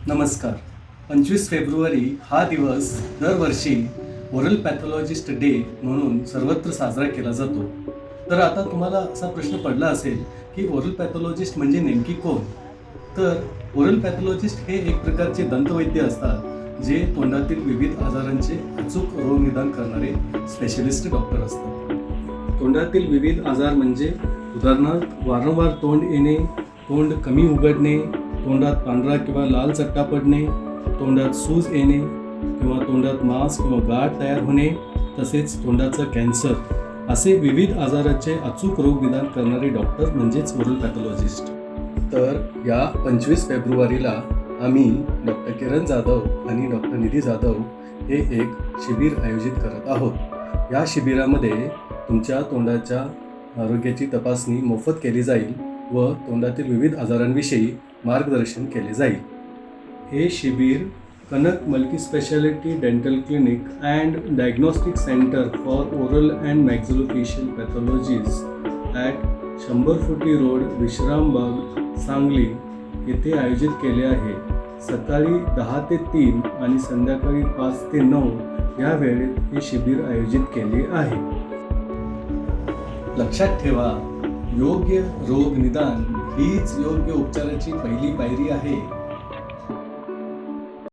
नमस्कार. 25 फेब्रुवारी हा दिवस दरवर्षी ओरल पॅथॉलॉजिस्ट डे म्हणून सर्वत्र साजरा केला जातो. तर आता तुम्हाला असा प्रश्न पडला असेल की ओरल पॅथॉलॉजिस्ट म्हणजे नेमकी कोण? तर ओरल पॅथॉलॉजिस्ट हे एक प्रकारचे दंतवैद्य असतात जे तोंडातील विविध आजारांचे अचूक रोगनिदान करणारे स्पेशलिस्ट डॉक्टर असतात. तोंडातील विविध आजार म्हणजे उदाहरणार्थ वारंवार तोंड येणे, तोंड कमी उघडणे, तोंडात पांढरा किंवा लाल चट्टा पडणे, तोंडात सूज येणे किंवा तोंडात मांस किंवा गाठ तयार होणे, तसेच तोंडाचा कॅन्सर असे विविध आजाराचे अचूक रोग निदान करणारे डॉक्टर म्हणजेच ओरल पॅथॉलॉजिस्ट. तर या 25 फेब्रुवारीला आम्ही डॉक्टर किरण जाधव आणि डॉक्टर निधी जाधव हे एक शिबिर आयोजित करत आहोत. या शिबिरामध्ये तुमच्या तोंडाच्या आरोग्याची तपासणी मोफत केली जाईल व तोंडातील विविध आजारांविषयी मार्गदर्शन केले जाईल. हे शिबिर Kanak multispeciality dental clinic and diagnostic centre for oral and maxillofacial pathologies at 100 फुटी रोड, विश्रामबाग, सांगली येथे आयोजित केले आहे. सकाळी 10 ते 3 आणि संध्याकाळी 5 ते 9 या वेळेत हे शिबिर आयोजित केले आहे. लक्षात ठेवा, योग्य रोग निदान हीच योग्य उपचाराची पहिली पायरी आहे.